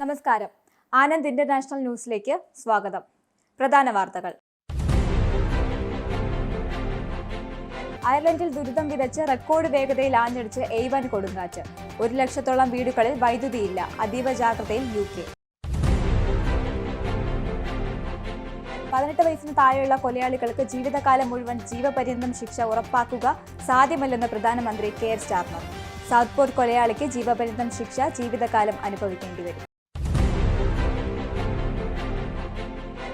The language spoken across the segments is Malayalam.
നമസ്കാരം. ആനന്ദ് ഇന്റർനാഷണൽ ന്യൂസിലേക്ക് സ്വാഗതം. പ്രധാന വാർത്തകൾ. അയർലൻഡിൽ ദുരിതം വിതച്ച് റെക്കോർഡ് വേഗതയിൽ ആഞ്ഞടിച്ച് എയ്വൻ കൊടുങ്കാറ്റ്. 1 ലക്ഷത്തോളം വീടുകളിൽ വൈദ്യുതിയില്ല. അതീവ ജാഗ്രതയിൽ UK. 18 വയസ്സിന് താഴെയുള്ള കൊലയാളികൾക്ക് ജീവിതകാലം മുഴുവൻ ജീവപര്യന്തം ശിക്ഷ ഉറപ്പാക്കുക സാധ്യമല്ലെന്ന് പ്രധാനമന്ത്രി കെയർ സ്റ്റാർമർ. സൗത്ത്പോർട്ട് കൊലയാളിക്ക് ജീവപര്യന്തം ശിക്ഷ ജീവിതകാലം അനുഭവിക്കേണ്ടി വരും.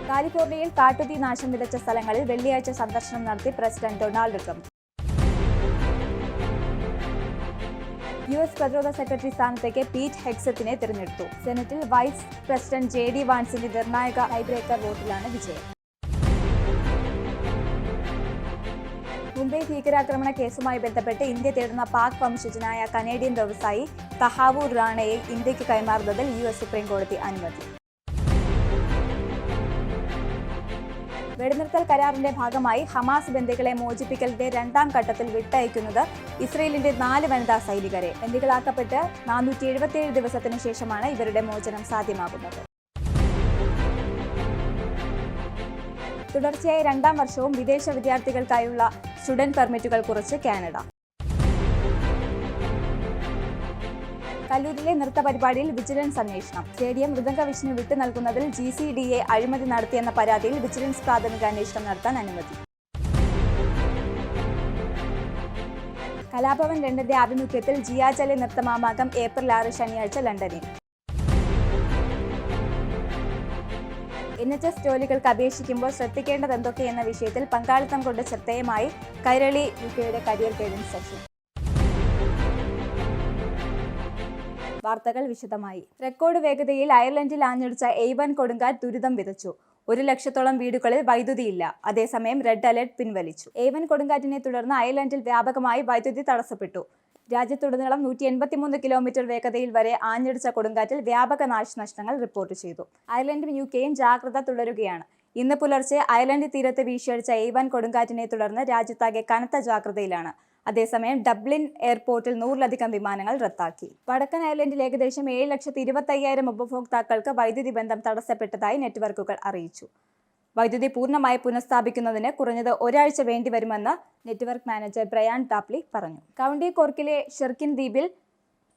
കാലിഫോർണിയയിൽ കാട്ടുതീ നാശം വിതച്ച സ്ഥലങ്ങളിൽ വെള്ളിയാഴ്ച സന്ദർശനം നടത്തി പ്രസിഡന്റ് ഡൊണാൾഡ് ട്രംപ്. US പ്രതിരോധ സെക്രട്ടറി സ്ഥാനത്തേക്ക് പീറ്റ് ഹെഗ്സത്തിനെ തിരഞ്ഞെടുത്തു. സെനറ്റിൽ വൈസ് പ്രസിഡന്റ് JD വാൻസിന്റെ നിർണായക ടൈബ്രേക്കർ വോട്ടിലാണ് വിജയം. മുംബൈ ഭീകരാക്രമണ കേസുമായി ബന്ധപ്പെട്ട് ഇന്ത്യ തേടുന്ന പാക് വംശജനായ കനേഡിയൻ വ്യവസായി തഹാവൂർ റാണയെ ഇന്ത്യക്ക് കൈമാറുന്നതിൽ US സുപ്രീം കോടതി അനുമതി. വെടിനിർത്തൽ കരാറിന്റെ ഭാഗമായി ഹമാസ് ബന്ദികളെ മോചിപ്പിക്കലിന്റെ 2ാം ഘട്ടത്തിൽ വിട്ടയക്കുന്നത് ഇസ്രയേലിന്റെ 4 വനിതാ സൈനികരെ. ബന്ദികളാക്കപ്പെട്ട് 477 ദിവസത്തിനു ശേഷമാണ് ഇവരുടെ മോചനം സാധ്യമാകുന്നത്. തുടർച്ചയായ 2ാം വർഷവും വിദേശ വിദ്യാർത്ഥികൾക്കായുള്ള സ്റ്റുഡന്റ് പെർമിറ്റുകൾ കുറച്ച് കാനഡ. കല്ലൂരിലെ നൃത്ത പരിപാടിയിൽ വിജിലൻസ് അന്വേഷണം. സ്റ്റേഡിയം മൃദംഗവിഷ്ണു വിട്ടു നൽകുന്നതിൽ GCDA അഴിമതി നടത്തിയെന്ന പരാതിയിൽ വിജിലൻസ് പ്രാഥമിക അന്വേഷണം നടത്താൻ അനുമതി. കലാഭവൻ 2ന്റെ ആഭിമുഖ്യത്തിൽ ജിയാജലി നൃത്തമാമാകം ഏപ്രിൽ 6 ശനിയാഴ്ച ലണ്ടനിൽ. NHS ജോലികൾക്ക് അപേക്ഷിക്കുമ്പോൾ ശ്രദ്ധിക്കേണ്ടത് എന്തൊക്കെയെന്ന വിഷയത്തിൽ പങ്കാളിത്തം കൊണ്ട് ശ്രദ്ധേയമായി കൈരളി UKയുടെ കരിയർ ഗൈഡൻസ് സെഷൻ. വാർത്തകൾ വിശദമായി. റെക്കോർഡ് വേഗതയിൽ അയർലൻഡിൽ ആഞ്ഞടിച്ച എയ്വൻ കൊടുങ്കാറ്റ് ദുരിതം വിതച്ചു. 1 ലക്ഷത്തോളം വീടുകളിൽ വൈദ്യുതിയില്ല. അതേസമയം റെഡ് അലർട്ട് പിൻവലിച്ചു. എയ്വൻ കൊടുങ്കാറ്റിനെ തുടർന്ന് അയർലൻഡിൽ വ്യാപകമായി വൈദ്യുതി തടസ്സപ്പെട്ടു. രാജ്യത്തുടനീളം 183 കിലോമീറ്റർ വേഗതയിൽ വരെ ആഞ്ഞടിച്ച കൊടുങ്കാറ്റിൽ വ്യാപക നാശനഷ്ടങ്ങൾ റിപ്പോർട്ട് ചെയ്തു. അയർലൻഡും UKയും ജാഗ്രത തുടരുകയാണ്. ഇന്ന് പുലർച്ചെ അയർലൻഡ് തീരത്ത് വീശിയടിച്ച എയ്വൻ കൊടുങ്കാറ്റിനെ തുടർന്ന് രാജ്യത്താകെ കനത്ത ജാഗ്രതയിലാണ്. അതേസമയം ഡബ്ലിൻ എയർപോർട്ടിൽ 100ലധികം വിമാനങ്ങൾ റദ്ദാക്കി. വടക്കൻ അയർലൻഡിൽ ഏകദേശം 7,25,000 ഉപഭോക്താക്കൾക്ക് വൈദ്യുതി ബന്ധം തടസ്സപ്പെട്ടതായി നെറ്റ്വർക്കുകൾ അറിയിച്ചു. വൈദ്യുതി പൂർണ്ണമായി പുനഃസ്ഥാപിക്കുന്നതിന് കുറഞ്ഞത് ഒരാഴ്ച വേണ്ടിവരുമെന്ന് നെറ്റ്വർക്ക് മാനേജർ ബ്രയാൻ ടാപ്ലി പറഞ്ഞു. കൗണ്ടി കോർക്കിലെ ഷെർക്കിൻ ദ്വീപിൽ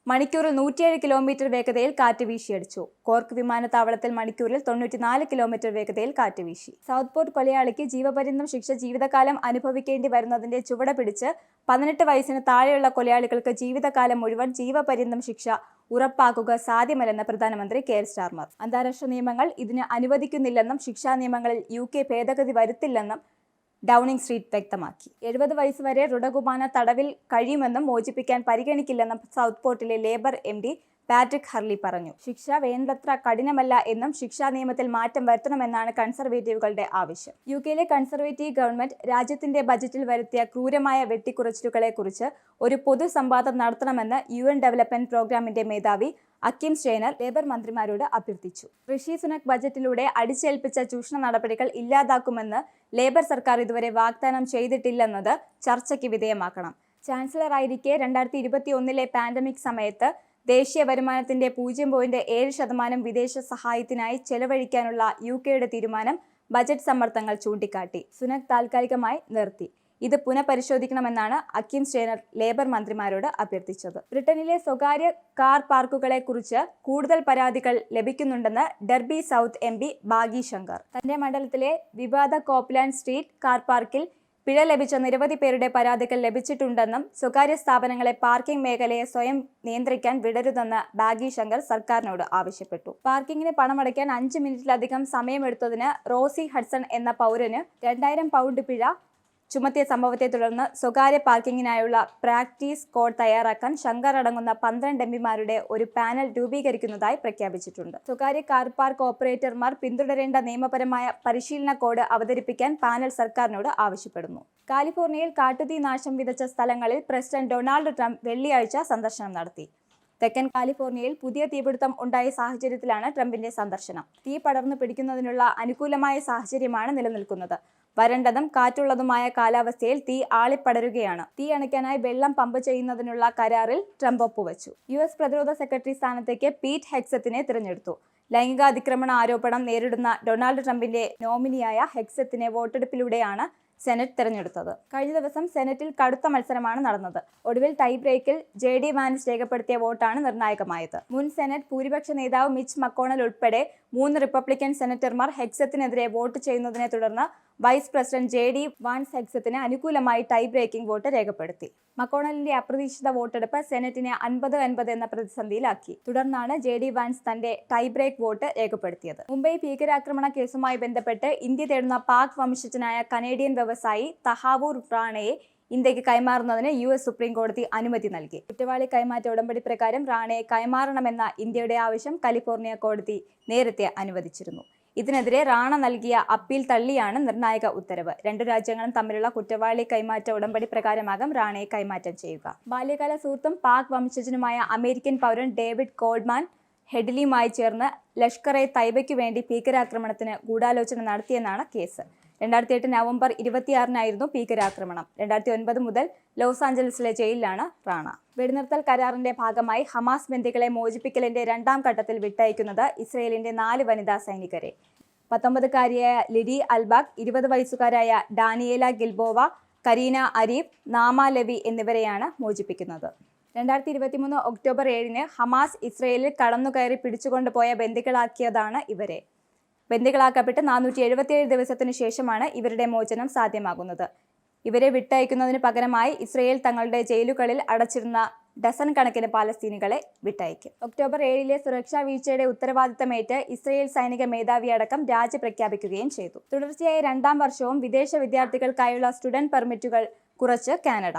മണിക്കൂറിൽ 107 കിലോമീറ്റർ വേഗതയിൽ കാറ്റ് വീശിയടിച്ചു. കോർക്ക് വിമാനത്താവളത്തിൽ മണിക്കൂറിൽ 94 കിലോമീറ്റർ വേഗതയിൽ കാറ്റ് വീശി. സൗത്ത്പോർട്ട് കൊലയാളിക്ക് ജീവപര്യന്തം ശിക്ഷ ജീവിതകാലം അനുഭവിക്കേണ്ടി വരുന്നതിന്റെ ചുവട് പിടിച്ച് 18 വയസ്സിന് താഴെയുള്ള കൊലയാളികൾക്ക് ജീവിതകാലം മുഴുവൻ ജീവപര്യന്തം ശിക്ഷ ഉറപ്പാക്കുക സാധ്യമല്ലെന്ന് പ്രധാനമന്ത്രി കെയർ സ്റ്റാർമർ. അന്താരാഷ്ട്ര നിയമങ്ങൾ ഇതിന് അനുവദിക്കുന്നില്ലെന്നും ശിക്ഷാ നിയമങ്ങളിൽ UK ഭേദഗതി വരുത്തില്ലെന്നും ഡൗണിംഗ് സ്ട്രീറ്റ് വ്യക്തമാക്കി. 70 വയസ്സ് വരെ റുഡകുമാന തടവിൽ കഴിയുമെന്നും മോചിപ്പിക്കാൻ പരിഗണിക്കില്ലെന്നും സൗത്ത്പോർട്ടിലെ ലേബർ MD പാട്രിക് ഹർലി പറഞ്ഞു. ശിക്ഷ വേണ്ടത്ര കഠിനമല്ല എന്നും ശിക്ഷാ നിയമത്തിൽ മാറ്റം വരുത്തണമെന്നാണ് കൺസർവേറ്റീവുകളുടെ ആവശ്യം. UKയിലെ കൺസർവേറ്റീവ് ഗവൺമെന്റ് രാജ്യത്തിന്റെ ബജറ്റിൽ വരുത്തിയ ക്രൂരമായ വെട്ടിക്കുറച്ചിലുകളെക്കുറിച്ച് ഒരു പൊതു സംവാദം നടത്തണമെന്ന് UN ഡെവലപ്മെന്റ് പ്രോഗ്രാമിന്റെ മേധാവി അക്കിം സ്റ്റെയ്നർ ലേബർ മന്ത്രിമാരോട് അഭ്യർത്ഥിച്ചു. ഋഷി സുനക് ബജറ്റിലൂടെ അടിച്ചേൽപ്പിച്ച ചൂഷണ നടപടികൾ ഇല്ലാതാക്കുമെന്ന് ലേബർ സർക്കാർ ഇതുവരെ വാഗ്ദാനം ചെയ്തിട്ടില്ലെന്നത് ചർച്ചയ്ക്ക് വിധേയമാക്കണം. ചാൻസലറായിരിക്കെ 2021 പാൻഡമിക് സമയത്ത് ദേശീയ വരുമാനത്തിന്റെ 0.7% വിദേശ സഹായത്തിനായി ചെലവഴിക്കാനുള്ള UKയുടെ തീരുമാനം ബജറ്റ് സമ്മർദ്ദങ്ങൾ ചൂണ്ടിക്കാട്ടി. സുനക് താൽക്കാലികമായി നിർത്തി. ഇത് പുനഃപരിശോധിക്കണമെന്നാണ് അക്കിം സ്റ്റെയ്നർ ലേബർ മന്ത്രിമാരോട് അഭ്യർത്ഥിച്ചത്. ബ്രിട്ടനിലെ സ്വകാര്യ കാർ പാർക്കുകളെ കുറിച്ച് കൂടുതൽ പരാതികൾ ലഭിക്കുന്നുണ്ടെന്ന് derby south MP baggy Shankar. തന്റെ മണ്ഡലത്തിലെ വിവാദ കോപ്ലാൻഡ് സ്ട്രീറ്റ് കാർ പാർക്കിൽ പിഴ ലഭിച്ച നിരവധി പേരുടെ പരാതികൾ ലഭിച്ചിട്ടുണ്ടെന്നും സ്വകാര്യ സ്ഥാപനങ്ങളെ പാർക്കിംഗ് മേഖലയെ സ്വയം നിയന്ത്രിക്കാൻ വിടരുതെന്ന് ബാഗി ശങ്കർ സർക്കാരിനോട് ആവശ്യപ്പെട്ടു. പാർക്കിങ്ങിന് പണമടയ്ക്കാൻ 5 മിനിറ്റിലധികം സമയമെടുത്തതിന് റോസി ഹഡ്സൺ എന്ന പൗരന് 2000 പൗണ്ട് പിഴ ചുമത്തിയ സംഭവത്തെ തുടർന്ന് സ്വകാര്യ പാർക്കിങ്ങിനായുള്ള പ്രാക്ടീസ് കോഡ് തയ്യാറാക്കാൻ ശങ്കർ അടങ്ങുന്ന 12 MPമാരുടെ ഒരു പാനൽ രൂപീകരിക്കുന്നതായി പ്രഖ്യാപിച്ചിട്ടുണ്ട്. സ്വകാര്യ കാർ പാർക്ക് ഓപ്പറേറ്റർമാർ പിന്തുടരേണ്ട നിയമപരമായ പരിശീലന കോഡ് അവതരിപ്പിക്കാൻ പാനൽ സർക്കാരിനോട് ആവശ്യപ്പെടുന്നു. കാലിഫോർണിയയിൽ കാട്ടുതീ നാശം വിതച്ച സ്ഥലങ്ങളിൽ പ്രസിഡന്റ് ഡൊണാൾഡ് ട്രംപ് വെള്ളിയാഴ്ച സന്ദർശനം നടത്തി. തെക്കൻ കാലിഫോർണിയയിൽ പുതിയ തീപിടുത്തം ഉണ്ടായ സാഹചര്യത്തിലാണ് ട്രംപിന്റെ സന്ദർശനം. തീ പടർന്നു പിടിക്കുന്നതിനുള്ള അനുകൂലമായ സാഹചര്യമാണ് നിലനിൽക്കുന്നത്. വരണ്ടതും കാറ്റുള്ളതുമായ കാലാവസ്ഥയിൽ തീ ആളിപ്പടരുകയാണ്. തീ അണയ്ക്കാനായി വെള്ളം പമ്പ് ചെയ്യുന്നതിനുള്ള കരാറിൽ ട്രംപ് ഒപ്പുവച്ചു. US പ്രതിരോധ സെക്രട്ടറി സ്ഥാനത്തേക്ക് പീറ്റ് ഹെഗ്സത്തിനെ തിരഞ്ഞെടുത്തു. ലൈംഗിക അതിക്രമണ ആരോപണം നേരിടുന്ന ഡൊണാൾഡ് ട്രംപിന്റെ നോമിനിയായ ഹെഗ്സത്തിനെ വോട്ടെടുപ്പിലൂടെയാണ് സെനറ്റ് തിരഞ്ഞെടുത്തത്. കഴിഞ്ഞ ദിവസം സെനറ്റിൽ കടുത്ത മത്സരമാണ് നടന്നത്. ഒടുവിൽ ടൈ ബ്രേക്കിൽ JD വാൻസ് രേഖപ്പെടുത്തിയ വോട്ടാണ് നിർണായകമായത്. മുൻ സെനറ്റ് ഭൂരിപക്ഷ നേതാവ് മിച്ച് മക്കോണൽ ഉൾപ്പെടെ 3 റിപ്പബ്ലിക്കൻ സെനറ്റർമാർ ഹെഗ്സത്തിനെതിരെ വോട്ട് ചെയ്യുന്നതിനെ തുടർന്ന് വൈസ് പ്രസിഡന്റ് JD വാൻസ് ഹെഗ്സത്തിന് അനുകൂലമായി ടൈ ബ്രേക്കിംഗ് വോട്ട് രേഖപ്പെടുത്തി. മക്കോണലിന്റെ അപ്രതീക്ഷിത വോട്ടെടുപ്പ് സെനറ്റിനെ 50-50 എന്ന പ്രതിസന്ധിയിലാക്കി. തുടർന്നാണ് JD വാൻസ് തന്റെ ടൈ ബ്രേക്ക് വോട്ട് രേഖപ്പെടുത്തിയത്. മുംബൈ ഭീകരാക്രമണ കേസുമായി ബന്ധപ്പെട്ട് ഇന്ത്യ തേടുന്ന പാക് വംശജനായ കനേഡിയൻ വ്യവസായി തഹാവൂർ റാണയെ ഇന്ത്യക്ക് കൈമാറുന്നതിന് US സുപ്രീം കോടതി അനുമതി നൽകി. കുറ്റവാളി കൈമാറ്റ ഉടമ്പടി പ്രകാരം റാണയെ കൈമാറണമെന്ന ഇന്ത്യയുടെ ആവശ്യം കാലിഫോർണിയ കോടതി നേരത്തെ അനുവദിച്ചിരുന്നു. ഇതിനെതിരെ റാണ നൽകിയ അപ്പീൽ തള്ളിയാണ് നിർണായക ഉത്തരവ്. 2 രാജ്യങ്ങളും തമ്മിലുള്ള കുറ്റവാളി കൈമാറ്റ ഉടമ്പടി പ്രകാരമാകും റാണയെ കൈമാറ്റം ചെയ്യുക. ബാല്യകാല സുഹൃത്തും പാക് വംശജനുമായ അമേരിക്കൻ പൗരൻ ഡേവിഡ് കോൾമാൻ ഹെഡ്ലിയുമായി ചേർന്ന് ലഷ്കർ-e തൈബയ്ക്കു വേണ്ടി ഭീകരാക്രമണത്തിന് ഗൂഢാലോചന നടത്തിയെന്നാണ് കേസ്. 2008 നവംബർ 26-നായിരുന്നു ഭീകരാക്രമണം. 2009 മുതൽ ലോസ് ആഞ്ചലസിലെ ജയിലിലാണ് റാണ. വെടിനിർത്തൽ കരാറിന്റെ ഭാഗമായി ഹമാസ് ബന്ദികളെ മോചിപ്പിക്കലിന്റെ 2ാം ഘട്ടത്തിൽ വിട്ടയക്കുന്നത് ഇസ്രയേലിന്റെ 4 വനിതാ സൈനികരെ. 19-കാരിയായ ലിഡി അൽബാഗ്, 20 വയസ്സുകാരായ Daniella Gilboa, Karina Ariev, Naama Levy എന്നിവരെയാണ് മോചിപ്പിക്കുന്നത്. 2023 ഒക്ടോബർ 7-ന് ഹമാസ് ഇസ്രയേലിൽ കടന്നുകയറി പിടിച്ചുകൊണ്ടുപോയ ബന്ദികളാക്കിയതാണ് ഇവരെ. ബന്ദികളാക്കപ്പെട്ട് 477 ദിവസത്തിനു ശേഷമാണ് ഇവരുടെ മോചനം സാധ്യമാകുന്നത്. ഇവരെ വിട്ടയക്കുന്നതിന് പകരമായി ഇസ്രയേൽ തങ്ങളുടെ ജയിലുകളിൽ അടച്ചിരുന്ന ഡസൻ കണക്കിന് പാലസ്തീനികളെ വിട്ടയക്കും. ഒക്ടോബർ 7-ലെ സുരക്ഷാ വീഴ്ചയുടെ ഉത്തരവാദിത്തമേറ്റ് ഇസ്രയേൽ സൈനിക മേധാവിയടക്കം രാജി പ്രഖ്യാപിക്കുകയും ചെയ്തു. തുടർച്ചയായ 2ാം വർഷവും വിദേശ വിദ്യാർത്ഥികൾക്കായുള്ള സ്റ്റുഡന്റ് പെർമിറ്റുകൾ കുറച്ച് കാനഡ.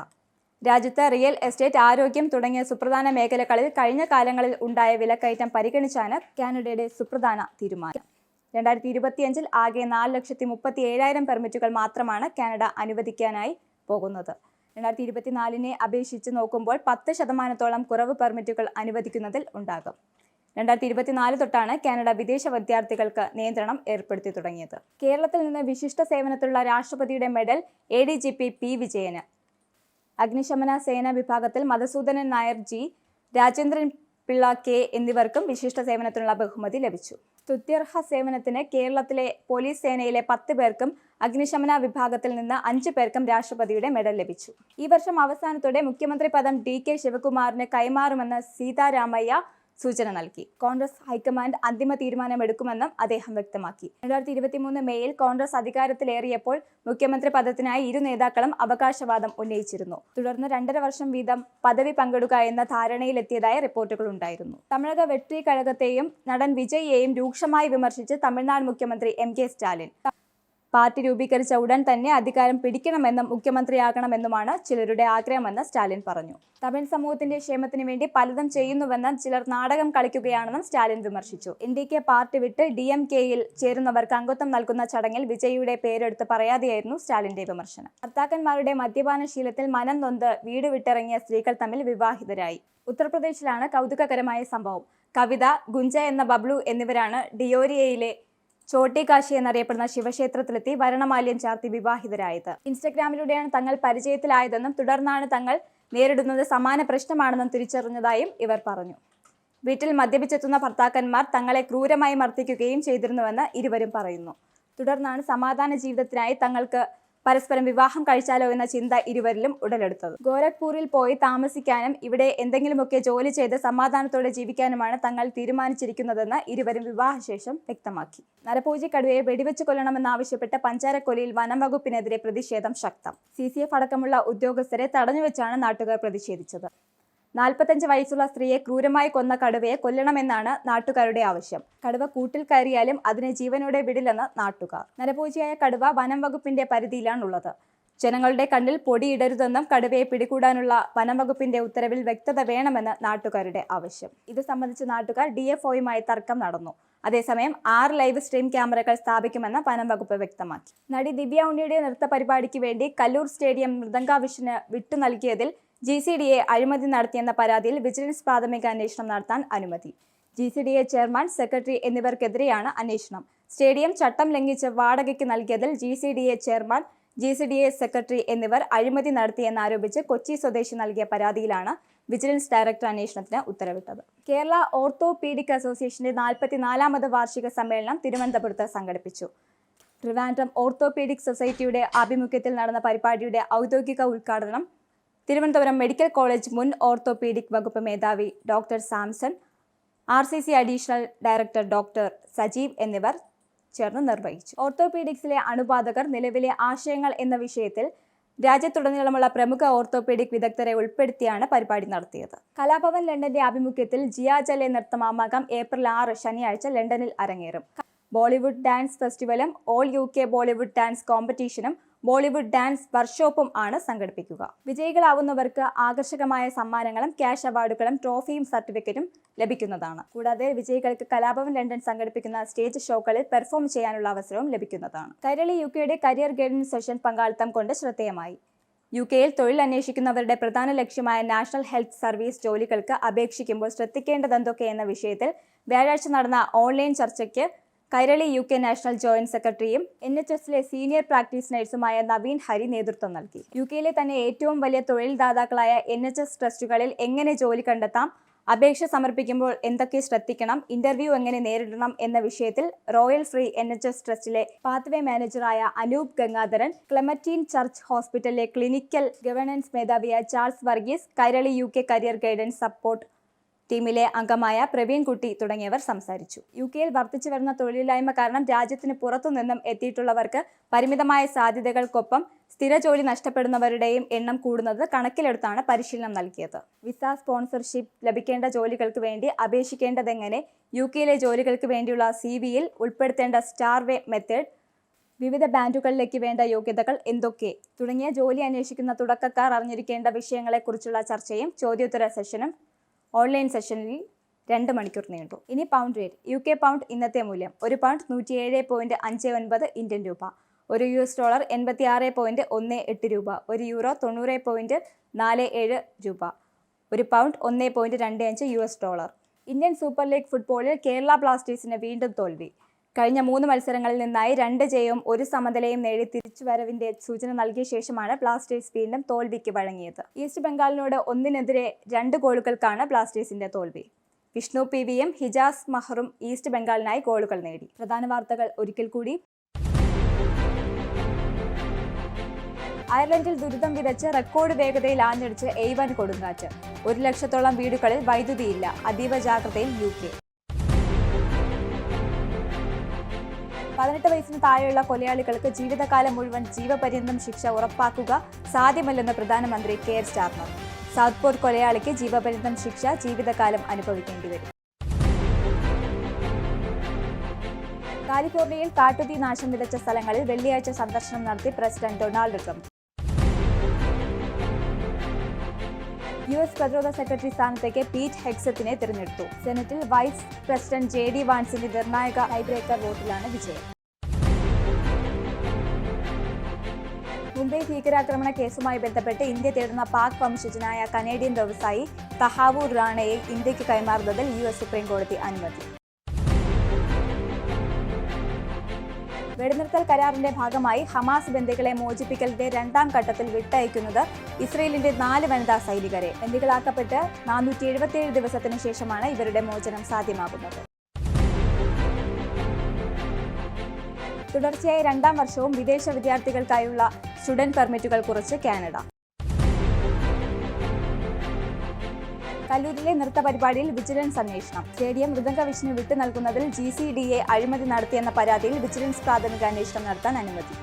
രാജ്യത്ത് റിയൽ എസ്റ്റേറ്റ്, ആരോഗ്യം തുടങ്ങിയ സുപ്രധാന മേഖലകളിൽ കഴിഞ്ഞ കാലങ്ങളിൽ ഉണ്ടായ വിലക്കയറ്റം പരിഗണിച്ചാണ് കാനഡയുടെ സുപ്രധാന തീരുമാനം. 2025-ൽ ആകെ 4,37,000 പെർമിറ്റുകൾ മാത്രമാണ് കാനഡ അനുവദിക്കാനായി പോകുന്നത്. 2024-നെ അപേക്ഷിച്ച് നോക്കുമ്പോൾ 10% കുറവ് പെർമിറ്റുകൾ അനുവദിക്കുന്നതിൽ ഉണ്ടാകും. 2024 തൊട്ടാണ് കാനഡ വിദേശ വിദ്യാർത്ഥികൾക്ക് നിയന്ത്രണം ഏർപ്പെടുത്തി തുടങ്ങിയത്. കേരളത്തിൽ നിന്ന് വിശിഷ്ട സേവനത്തിലുള്ള രാഷ്ട്രപതിയുടെ മെഡൽ ADGP P. വിജയന്. അഗ്നിശമന സേനാ വിഭാഗത്തിൽ മധുസൂദനൻ നായർ G, രാജേന്ദ്രൻ പിള്ള K എന്നിവർക്കും വിശിഷ്ട സേവനത്തിനുള്ള ബഹുമതി ലഭിച്ചു. സ്തുത്യർഹ സേവനത്തിന് കേരളത്തിലെ പോലീസ് സേനയിലെ 10 പേർക്കും അഗ്നിശമന വിഭാഗത്തിൽ നിന്ന് 5 പേർക്കും രാഷ്ട്രപതിയുടെ മെഡൽ ലഭിച്ചു. ഈ വർഷം അവസാനത്തോടെ മുഖ്യമന്ത്രി പദം DK ശിവകുമാറിന് കൈമാറുമെന്ന് സീതാരാമയ്യ സൂചന നൽകി. കോൺഗ്രസ് ഹൈക്കമാൻഡ് അന്തിമ തീരുമാനമെടുക്കുമെന്നും അദ്ദേഹം വ്യക്തമാക്കി. 2023 മേയിൽ കോൺഗ്രസ് അധികാരത്തിലേറിയപ്പോൾ മുഖ്യമന്ത്രി പദത്തിനായി ഇരു നേതാക്കളും അവകാശവാദം ഉന്നയിച്ചിരുന്നു. തുടർന്ന് 2.5 വർഷം വീതം പദവി പങ്കിടുക എന്ന ധാരണയിലെത്തിയതായ റിപ്പോർട്ടുകൾ ഉണ്ടായിരുന്നു. തമിഴക വെട്രി കഴകത്തെയും നടൻ വിജയിയെയും രൂക്ഷമായി വിമർശിച്ച് തമിഴ്നാട് മുഖ്യമന്ത്രി MK സ്റ്റാലിൻ. പാർട്ടി രൂപീകരിച്ച ഉടൻ തന്നെ അധികാരം പിടിക്കണമെന്നും മുഖ്യമന്ത്രിയാകണമെന്നുമാണ് ചിലരുടെ ആഗ്രഹമെന്ന് സ്റ്റാലിൻ പറഞ്ഞു. തമിഴ് സമൂഹത്തിന്റെ ക്ഷേമത്തിന് വേണ്ടി പലതും ചെയ്യുന്നുവെന്നും ചിലർ നാടകം കളിക്കുകയാണെന്നും സ്റ്റാലിൻ വിമർശിച്ചു. NDK പാർട്ടി വിട്ട് DMK-യിൽ ചേരുന്നവർക്ക് അംഗത്വം നൽകുന്ന ചടങ്ങിൽ വിജയിയുടെ പേരെടുത്ത് പറയാതെയായിരുന്നു സ്റ്റാലിന്റെ വിമർശനം. ഭർത്താക്കന്മാരുടെ മദ്യപാനശീലത്തിൽ മനം നൊന്ത് വീട് വിട്ടിറങ്ങിയ സ്ത്രീകൾ തമ്മിൽ വിവാഹിതരായി. ഉത്തർപ്രദേശിലാണ് കൗതുകകരമായ സംഭവം. കവിത, ഗുഞ്ച എന്ന ബബ്ലു എന്നിവരാണ് ഡിയോരിയയിലെ ചോട്ടി കാശി എന്നറിയപ്പെടുന്ന ശിവക്ഷേത്രത്തിലെത്തി വരണമാല്യം ചാർത്തി വിവാഹിതരായത്. ഇൻസ്റ്റഗ്രാമിലൂടെയാണ് തങ്ങൾ പരിചയത്തിലായതെന്നും തുടർന്നാണ് തങ്ങൾ നേരിടുന്നത് സമാന പ്രശ്നമാണെന്നും തിരിച്ചറിഞ്ഞതായും ഇവർ പറഞ്ഞു. വീട്ടിൽ മദ്യപിച്ചെത്തുന്ന ഭർത്താക്കന്മാർ തങ്ങളെ ക്രൂരമായി മർദ്ദിക്കുകയും ചെയ്തിരുന്നുവെന്ന് ഇരുവരും പറയുന്നു. തുടർന്നാണ് സമാധാന ജീവിതത്തിനായി തങ്ങൾക്ക് പരസ്പരം വിവാഹം കഴിച്ചാലോ എന്ന ചിന്ത ഇരുവരിലും ഉടലെടുത്തത്. ഗോരഖ്പൂരിൽ പോയി താമസിക്കാനും ഇവിടെ എന്തെങ്കിലുമൊക്കെ ജോലി ചെയ്ത് സമാധാനത്തോടെ ജീവിക്കാനുമാണ് തങ്ങൾ തീരുമാനിച്ചിരിക്കുന്നതെന്ന് ഇരുവരും വിവാഹശേഷം വ്യക്തമാക്കി. നരഭോജി കടുവയെ വെടിവെച്ച് കൊല്ലണമെന്നാവശ്യപ്പെട്ട് പഞ്ചാരക്കൊലയിൽ വനം വകുപ്പിനെതിരെ പ്രതിഷേധം ശക്തം. CCF അടക്കമുള്ള ഉദ്യോഗസ്ഥരെ തടഞ്ഞുവെച്ചാണ് നാട്ടുകാർ പ്രതിഷേധിച്ചത്. 45 വയസ്സുള്ള സ്ത്രീയെ ക്രൂരമായി കൊന്ന കടുവയെ കൊല്ലണമെന്നാണ് നാട്ടുകാരുടെ ആവശ്യം. കടുവ കൂട്ടിൽ കയറിയാലും അതിനെ ജീവനോടെ വിടില്ലെന്ന് നാട്ടുകാർ. നരഭോജിയായ കടുവ വനം വകുപ്പിന്റെ പരിധിയിലാണുള്ളത്. ജനങ്ങളുടെ കണ്ണിൽ പൊടിയിടരുതെന്നും കടുവയെ പിടികൂടാനുള്ള വനം വകുപ്പിന്റെ ഉത്തരവിൽ വ്യക്തത വേണമെന്ന് നാട്ടുകാരുടെ ആവശ്യം. ഇത് സംബന്ധിച്ച് നാട്ടുകാർ DFOയുമായി തർക്കം നടന്നു. അതേസമയം 6 ലൈവ് സ്ട്രീം ക്യാമറകൾ സ്ഥാപിക്കുമെന്ന് വനം വകുപ്പ് വ്യക്തമാക്കി. നടി ദിവ്യ ഉണ്ണിയുടെ നൃത്ത പരിപാടിക്ക് വേണ്ടി കല്ലൂർ സ്റ്റേഡിയം മൃദംഗാവിഷന് വിട്ടു നൽകിയതിൽ GCDA അഴിമതി നടത്തിയെന്ന പരാതിയിൽ വിജിലൻസ് പ്രാഥമിക അന്വേഷണം നടത്താൻ അനുമതി. GCDA ചെയർമാൻ, സെക്രട്ടറി എന്നിവർക്കെതിരെയാണ് അന്വേഷണം. സ്റ്റേഡിയം ചട്ടം ലംഘിച്ച് വാടകയ്ക്ക് നൽകിയതിൽ GCDA ചെയർമാൻ, GCDA സെക്രട്ടറി എന്നിവർ അഴിമതി നടത്തിയെന്നാരോപിച്ച് കൊച്ചി സ്വദേശി നൽകിയ പരാതിയിലാണ് വിജിലൻസ് ഡയറക്ടർ അന്വേഷണത്തിന് ഉത്തരവിട്ടത്. കേരള ഓർത്തോപീഡിക് അസോസിയേഷന്റെ 44ാമത് വാർഷിക സമ്മേളനം തിരുവനന്തപുരത്ത് സംഘടിപ്പിച്ചു. ട്രിവാൻഡ്രം ഓർത്തോപീഡിക് സൊസൈറ്റിയുടെ ആഭിമുഖ്യത്തിൽ നടന്ന പരിപാടിയുടെ ഔദ്യോഗിക ഉദ്ഘാടനം തിരുവനന്തപുരം മെഡിക്കൽ കോളേജ് മുൻ ഓർത്തോപീഡിക് വകുപ്പ് മേധാവി doctor Samson, RCC additional director doctor Sajeev എന്നിവർ ചേർന്ന് നിർവഹിച്ചു. ഓർത്തോപീഡിക്സിലെ അണുബാധകർ, നിലവിലെ ആശയങ്ങൾ എന്ന വിഷയത്തിൽ രാജ്യത്തുടനീളമുള്ള പ്രമുഖ ഓർത്തോപീഡിക് വിദഗ്ധരെ ഉൾപ്പെടുത്തിയാണ് പരിപാടി നടത്തിയത്. കലാഭവൻ ലണ്ടന്റെ ആഭിമുഖ്യത്തിൽ ജിയാജലെ നൃത്തമാമാകം ഏപ്രിൽ 6 ശനിയാഴ്ച ലണ്ടനിൽ അരങ്ങേറും. ബോളിവുഡ് ഡാൻസ് ഫെസ്റ്റിവലും ഓൾ UK ബോളിവുഡ് ഡാൻസ് കോമ്പറ്റീഷനും ബോളിവുഡ് ഡാൻസ് വർക്ക്ഷോപ്പും ആണ് സംഘടിപ്പിക്കുക. വിജയികളാവുന്നവർക്ക് ആകർഷകമായ സമ്മാനങ്ങളും ക്യാഷ് അവാർഡുകളും ട്രോഫിയും സർട്ടിഫിക്കറ്റും ലഭിക്കുന്നതാണ്. കൂടാതെ വിജയികൾക്ക് കലാഭവൻ ലണ്ടൻ സംഘടിപ്പിക്കുന്ന സ്റ്റേജ് ഷോകളിൽ പെർഫോം ചെയ്യാനുള്ള അവസരവും ലഭിക്കുന്നതാണ്. കൈരളി UKയുടെ കരിയർ ഗൈഡൻസ് സെഷൻ പങ്കാളിത്തം കൊണ്ട് ശ്രദ്ധേയമായി. UKയിൽ തൊഴിൽ അന്വേഷിക്കുന്നവരുടെ പ്രധാന ലക്ഷ്യമായ നാഷണൽ ഹെൽത്ത് സർവീസ് ജോലികൾക്ക് അപേക്ഷിക്കുമ്പോൾ ശ്രദ്ധിക്കേണ്ടതെന്തൊക്കെ എന്ന വിഷയത്തിൽ വ്യാഴാഴ്ച നടന്ന ഓൺലൈൻ ചർച്ചയ്ക്ക് കൈരളി UK നാഷണൽ ജോയിന്റ് സെക്രട്ടറിയും NHSലെ സീനിയർ പ്രാക്ടീസ് നഴ്സുമായ നവീൻ ഹരി നേതൃത്വം നൽകി. UKയിലെ തന്നെ ഏറ്റവും വലിയ തൊഴിൽദാതാക്കളായ NHS ട്രസ്റ്റുകളിൽ എങ്ങനെ ജോലി കണ്ടെത്താം, അപേക്ഷ സമർപ്പിക്കുമ്പോൾ എന്തൊക്കെ ശ്രദ്ധിക്കണം, ഇന്റർവ്യൂ എങ്ങനെ നേരിടണം എന്ന വിഷയത്തിൽ റോയൽ ഫ്രീ NHS ട്രസ്റ്റിലെ പാത്വേ മാനേജറായ അനൂപ് ഗംഗാധരൻ, ക്ലെമറ്റീൻ ചർച്ച് ഹോസ്പിറ്റലിലെ ക്ലിനിക്കൽ ഗവേണൻസ് മേധാവിയായ Charles Varghese, Kairali UK career guidance support ടീമിലെ അംഗമായ പ്രവീൺ കുട്ടി തുടങ്ങിയവർ സംസാരിച്ചു. UKയിൽ വർദ്ധിച്ചു വരുന്ന തൊഴിലില്ലായ്മ കാരണം രാജ്യത്തിന് പുറത്തുനിന്നും എത്തിയിട്ടുള്ളവർക്ക് പരിമിതമായ സാധ്യതകൾക്കൊപ്പം സ്ഥിര ജോലി നഷ്ടപ്പെടുന്നവരുടെയും എണ്ണം കൂടുന്നത് കണക്കിലെടുത്താണ് പരിശീലനം നൽകിയത്. വിസ സ്പോൺസർഷിപ്പ് ലഭിക്കേണ്ട ജോലികൾക്ക് വേണ്ടി അപേക്ഷിക്കേണ്ടതെങ്ങനെ, UKയിലെ ജോലികൾക്ക് വേണ്ടിയുള്ള CVയിൽ ഉൾപ്പെടുത്തേണ്ട സ്റ്റാർ വേ മെത്തേഡ്, വിവിധ ബാൻഡുകളിലേക്ക് വേണ്ട യോഗ്യതകൾ എന്തൊക്കെ തുടങ്ങിയ ജോലി അന്വേഷിക്കുന്ന തുടക്കക്കാർ അറിഞ്ഞിരിക്കേണ്ട വിഷയങ്ങളെക്കുറിച്ചുള്ള ചർച്ചയും ചോദ്യോത്തര സെഷനും ഓൺലൈൻ സെഷനിൽ 2 മണിക്കൂർ നീണ്ടു. ഇനി പൗണ്ട് റേറ്റ്. UK പൗണ്ട് ഇന്നത്തെ മൂല്യം: ഒരു പൗണ്ട് 107.59 ഇന്ത്യൻ രൂപ, ഒരു US ഡോളർ 86.18 രൂപ, ഒരു യൂറോ 90.47 രൂപ, ഒരു pound 1.25 US dollar. Indian super league ഫുട്ബോളിൽ കേരള ബ്ലാസ്റ്റേഴ്സിന് വീണ്ടും തോൽവി. കഴിഞ്ഞ 3 മത്സരങ്ങളിൽ നിന്നായി 2 ജയവും 1 സമനിലയും നേടി തിരിച്ചുവരവിന്റെ സൂചന നൽകിയ ശേഷമാണ് ബ്ലാസ്റ്റേഴ്സ് വീണ്ടും തോൽവിക്ക് വഴങ്ങിയത്. ഈസ്റ്റ് ബംഗാളിനോട് 1-നെതിരെ 2 ഗോളുകൾക്കാണ് ബ്ലാസ്റ്റേഴ്സിന്റെ തോൽവി. വിഷ്ണു PVയും ഹിജാസ് മഹറും ഈസ്റ്റ് ബംഗാളിനായി ഗോളുകൾ നേടി. പ്രധാന വാർത്തകൾ ഒരിക്കൽ കൂടി. അയർലൻഡിൽ ദുരിതം വിതച്ച് റെക്കോർഡ് വേഗതയിൽ ആഞ്ഞടിച്ച് A1 കൊടുങ്കാറ്റ്. 1 ലക്ഷത്തോളം വീടുകളിൽ വൈദ്യുതിയില്ല. അതീവ ജാഗ്രതയിൽ UK. 18 വയസ്സിന് താഴെയുള്ള കൊലയാളികൾക്ക് ജീവിതകാലം മുഴുവൻ ജീവപര്യന്തം ശിക്ഷ ഉറപ്പാക്കുക സാധ്യമല്ലെന്ന് പ്രധാനമന്ത്രി കെയർ സ്റ്റാർമർ. സൗത്ത്പോർട്ട് കൊലയാളിക്ക് ജീവപര്യന്തം ശിക്ഷ, ജീവിതകാലം അനുഭവിക്കേണ്ടി വരും. കാലിഫോർണിയയിൽ കാട്ടുതീ നാശം വിതച്ച സ്ഥലങ്ങളിൽ വെള്ളിയാഴ്ച സന്ദർശനം നടത്തി പ്രസിഡന്റ് ഡൊണാൾഡ് ട്രംപ്. US പ്രതിരോധ സെക്രട്ടറി സ്ഥാനത്തേക്ക് പീറ്റ് ഹെഗ്സത്തിനെ തിരഞ്ഞെടുത്തു. സെനറ്റിൽ വൈസ് പ്രസിഡന്റ് JD വാൻസിന്റെ നിർണായക ടൈബ്രേക്കർ വോട്ടിലാണ് വിജയം. മുംബൈ ഭീകരാക്രമണ കേസുമായി ബന്ധപ്പെട്ട് ഇന്ത്യ തേടുന്ന പാക് വംശജനായ കനേഡിയൻ വ്യവസായി തഹാവൂർ റാണയെ ഇന്ത്യക്ക് കൈമാറുന്നതിൽ US സുപ്രീംകോടതി അനുമതി. വെടിനിർത്തൽ കരാറിന്റെ ഭാഗമായി ഹമാസ് ബന്ദികളെ മോചിപ്പിക്കലിന്റെ 2ാം ഘട്ടത്തിൽ വിട്ടയക്കുന്നത് ഇസ്രയേലിന്റെ 4 വനിതാ സൈനികരെ. ബന്ദികളാക്കപ്പെട്ട് 477 ദിവസത്തിന് ശേഷമാണ് ഇവരുടെ മോചനം സാധ്യമാകുന്നത്. തുടർച്ചയായി 2ാം വർഷവും വിദേശ വിദ്യാർത്ഥികൾക്കായുള്ള സ്റ്റുഡന്റ് പെർമിറ്റുകൾ കുറച്ച് കാനഡ. കല്ലൂരിലെ നൃത്ത പരിപാടിയിൽ വിജിലൻസ് അന്വേഷണം. സ്റ്റേഡിയം മൃദംഗ വിഷ്ണു വിട്ടു നൽകുന്നതിൽ GCDA അഴിമതി നടത്തിയെന്ന പരാതിയിൽ വിജിലൻസ് പ്രാഥമിക അന്വേഷണം നടത്താൻ അനുമതി.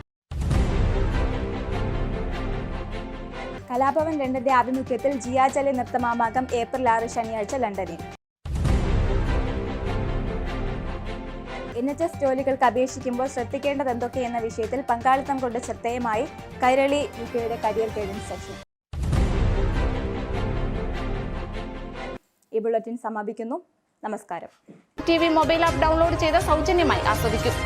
കലാഭവൻ ലണ്ടന്റെ ആഭിമുഖ്യത്തിൽ ജിയാജലെ നൃത്തമാമാകം ഏപ്രിൽ 6 ശനിയാഴ്ച ലണ്ടനിൽ. NHS ജോലികൾക്ക് അപേക്ഷിക്കുമ്പോൾ ശ്രദ്ധിക്കേണ്ടത് എന്തൊക്കെ എന്ന വിഷയത്തിൽ പങ്കാളിത്തം കൊണ്ട് ശ്രദ്ധേയമായി കൈരളി UKയുടെ കരിയർ ഗൈഡൻസ് സെഷൻ. ഈ ബുള്ളറ്റിൻ സമാപിക്കുന്നു. നമസ്കാരം. TV മൊബൈൽ ആപ്പ് ഡൗൺലോഡ് ചെയ്ത് സൗജന്യമായി ആസ്വദിക്കും.